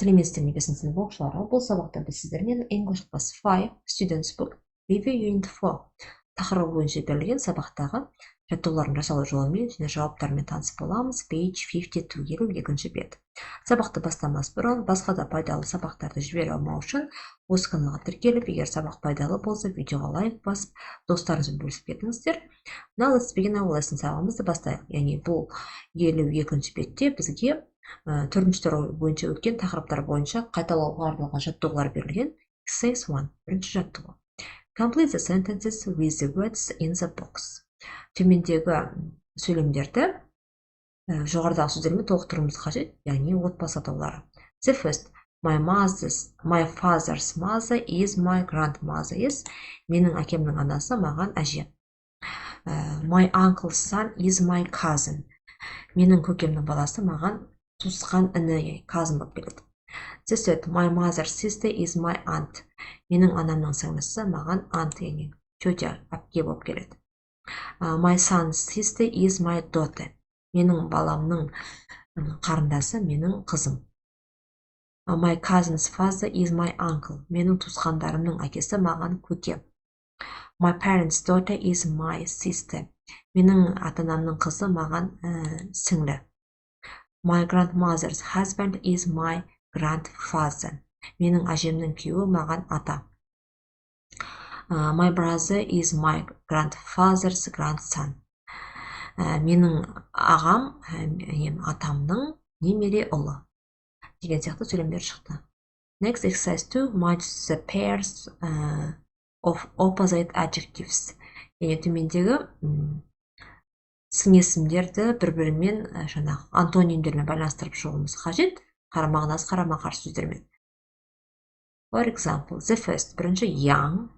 Сәлеметсіздер ме бесінші сынып оқушылары. Бұл сабақта біз сіздермен English Class 5 Students Book Review Unit 4 тақырыбы бойынша берілген сабақтағы жаттығулардың жасалу жолымен және жауаптарымен танысып боламыз. Page 52 52-ші бет. Сабақты бастамас бұрын басқа да пайдалы сабақтарды жібере алмау үшін осы каналға тіркеліп, егер сабақ пайдалы болса, видеоға лайк басып, достарыңызбен бөлісіп кетіңіздер. Now let's begin our lesson. Сабағымызды бастайық. Яғни бұл 52-ші бетте бізге төртінші туры бойынша өткен тақырыптар бойынша қайталауға арналған жаттығулар берілген. Exercise 1. Бірінші жаттығу. Complete the sentences with the words in the box. Төмендегі сөйлемдерді жоғарыдағы сөздермен толықтыруымыз қажет, яғни отбасы атаулары. The first. My father's mother is my grandmother is. Менің әкемнің анасы маған әже. My uncle's son is my cousin. Менің көкемнің баласы маған туысқан іні, cousin болып келеді. The third. My mother's sister is my aunt. Менің анамның сіңлісі маған aunt, яғни тетя, әпке болып келеді. My son's sister is my daughter. Менің баламның қарындасы менің қызым. My cousin's father is my uncle. Менің туысқандарымның әкесі маған көке. My parents' daughter is my sister. Менің ата-анамның қызы маған сіңлі. My grandmother's husband is my grandfather. Менің әжемнің күйеуі маған ата. My brother is my grandfather's grandson. Менің ағам, атамның немере ұлы. Деген сияқты сөйлемдер шықты. Next, exercise 2. Match the pairs of opposite adjectives. Яғни төмендегі сын есімдерді бір-бірімен жаңағы антонимдермен байланыстырып шығуымыз қажет. Мағынасы қарама-қарсы сөздермен. For example, the first. Бірінші young,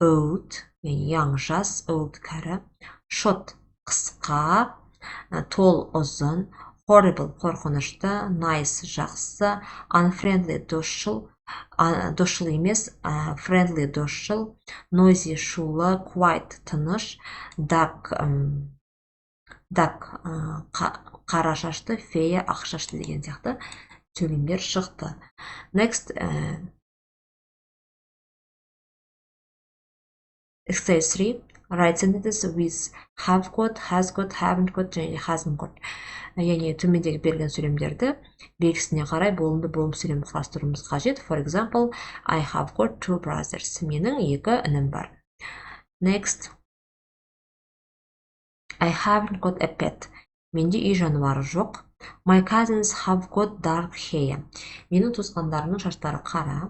old, young жас, old кәрі, short қысқа, tall ұзын, horrible қорқынышты, nice жақсы, unfriendly досшыл, досшыл емес, friendly досшыл, noisy шулы, quiet тыныш, dark қара шашты, фея ақ шашты деген сияқты сөйлемдер шықты. Next, exercise 3. Write sentences with have got, has got, haven't got және hasn't got. Яғни төмендегі берілген сөйлемдерді белгісіне қарай болымды болым сөйлем құрастыруымыз қажет. For example, I have got 2 brothers. Менің 2 інім бар. Next, I haven't got a pet. Менде үй жануары жоқ. My cousins have got dark hair. Менің туысқандарымның шаштары қара.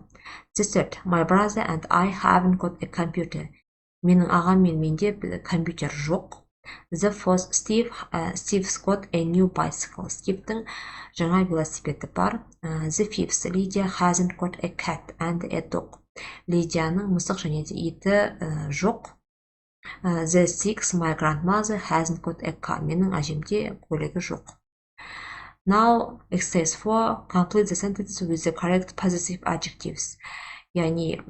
The third, my brother and I haven't got a computer. Менің ағам мен менде компьютер жоқ. The fourth, Steve's got a new bicycle. Стивтің жаңа велосипеді бар. The fifth, Lydia hasn't got a cat and a dog. Лидияның мысық және де иті жоқ. The sixth, my grandmother hasn't got a car. Менің әжемде көлігі жоқ. Now, exercise 4. Complete the sentences with the correct possessive adjectives. Яғни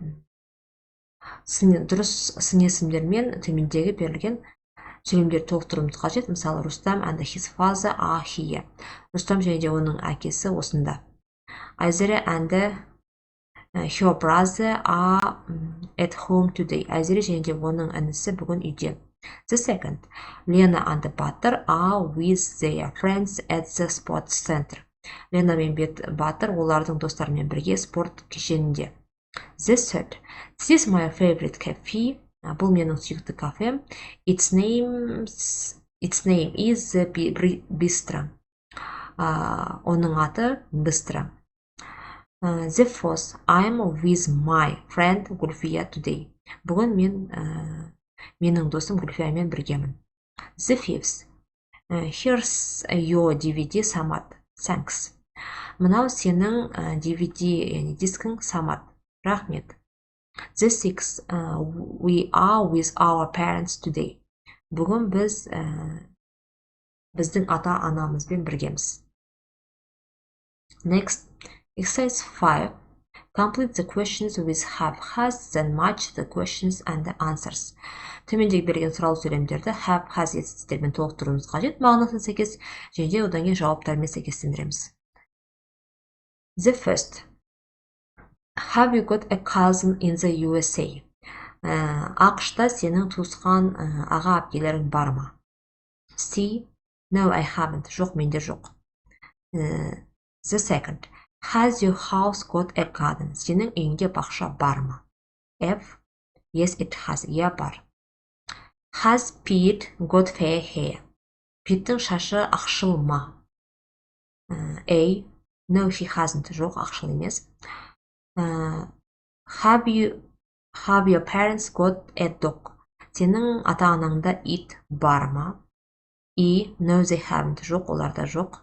дұрыс сын есімдермен төмендегі берілген сөйлемдерді толықтыруымыз қажет. Мысалы, Рустам and his father are here. Рустам және де оның әкесі осында. Айзере and her brother are at home today. Айзере және де оның інісі бүгін үйде. The second, Lena and Butter are with their friends at the sports center. Лена мен Батыр олардың достарымен бірге спорт кешенінде. The third, this is my favorite cafe. Бұл менің сүйікті кафем. Its name is the Bistro. Оның аты Bistro. The fourth, I'm with my friend Gulfiya today. Бүгін менің досым Гүлфиямен біргемін. The fifth, here's your DVD, Самат. Thanks. Мынау сенің DVD, яғни дискің, Самат. Рахмет. The sixth, we are with our parents today. Бүгін біздің ата-анамызбен біргеміз. Next, exercise 5. Complete the questions with have, has, then match the questions and the answers. Төмендегі берген сұрау сөйлемдерді have, has етістіктермен толықтыруымыз қажет. Мағынасына сәйкес және де одан кейін жауаптармен сәйкестендіреміз. The first. Have you got a cousin in the USA? ақшта сенің туысқан аға әпкелерің бар ма? C. No, I haven't. Жоқ, менде жоқ. The second. Has your house got a garden? Сенің үйіңде бақша бар ма? F. Yes, it has. Иә, бар. Has Pete got fair hair? Питтің шашы ақшыл ма? A. No, he hasn't. Жоқ, ақшыл емес. Have your parents got a dog? Сенің ата-анаңда ит бар ма? E. No, they haven't. Жоқ, оларда жоқ.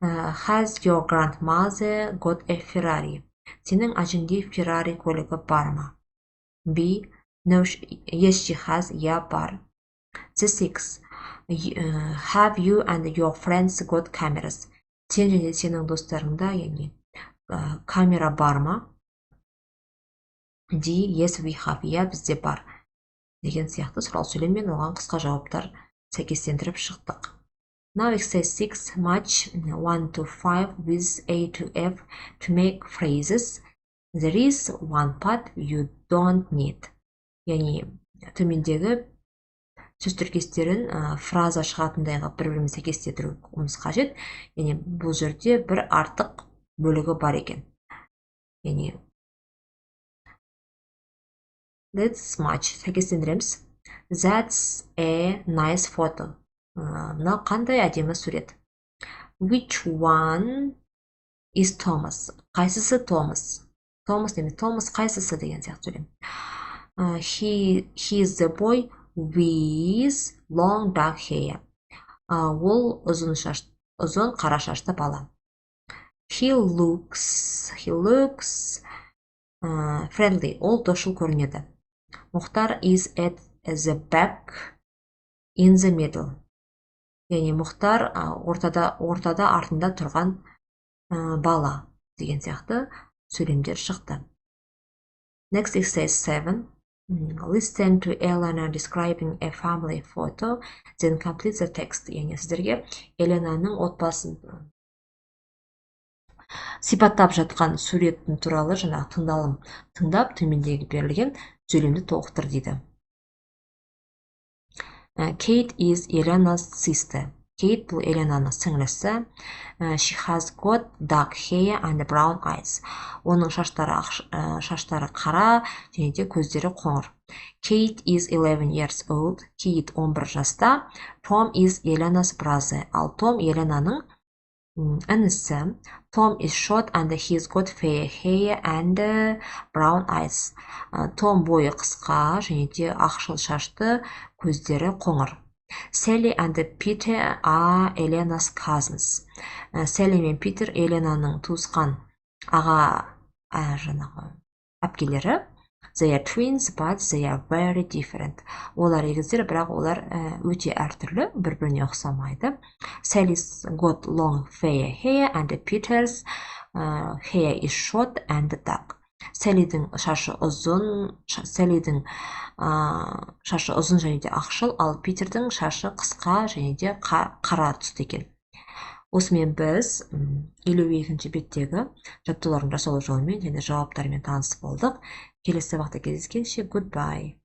Has your grandmother got a Ferrari? Сенің әжеңде Ferrari көлігі бар ма? B. No, yes, she has. Yeah, бар. The six. Have you and your friends got cameras? Сен және сенің достарыңда, яғни камера бар ма? D. Yes, we have. Yeah, бізде бар. Деген сияқты сұрау сөйлеммен оған қысқа жауаптар сәйкестендіріп шықтық. Now exercise 6, match 1 to 5 with A to F to make phrases. There is one part you don't need. Яғни төмендегі сөз тіркестерін фраза шығатындайға бір-бірімен сәйкестендіруіміз қажет. Яғни бұл жерде бір артық бөлігі бар екен. Яғни let's match. Сәйкестендіреміз. That's a nice photo. Мынау қандай әдемі сурет. Which one is Thomas? Қайсысы Томас? Томас немесе Томас қайсысы деген сияқты сөйлем. He is the boy with long dark hair. Ол ұзын қара шашты бала. He looks friendly. Ол досшыл көрінеді. Мұхтар is at the back in the middle. Яғни Мұхтар ортада артында тұрған бала деген сияқты сөйлемдер шықты. Next exercise 7. Listen to Elena describing a family photo, then complete the text. Яғни сіздерге Еленаның отбасын сипаттап жатқан суреттің туралы жаңағы тыңдалым тыңдап төмендегі берілген сөйлемді толықтыр дейді. Kate is Elena's sister. Kate бұл Еленаның сіңлісі. She has got dark hair and brown eyes. Оның шаштары қара және де көздері қоңыр. Kate is 11 years old. Kate 11 жаста. Tom is Elena's brother. Ал Tom Еленаның інісі. Tom is short and he's got fair hair and brown eyes. Tom бойы қысқа және де ақшыл шашты, көздері қоңыр. Sally and Peter are Elena's cousins. Sally мен Peter Еленаның туысқан аға әпкелері. They are twins, but they are very different. Олар егіздер, бірақ олар өте әртүрлі, бір-біріне ұқсамайды. Sally's got long fair hair and Peter's hair is short and dark. Sally'дің шашы ұзын және де ақшыл, ал Питердің шашы қысқа және де қара түсті екен. Осымен біз 52-ші беттегі жаттығулардың жасалу жолымен және жауаптарымен танысып болдық. Келесі сабақта кездескенше, goodbye.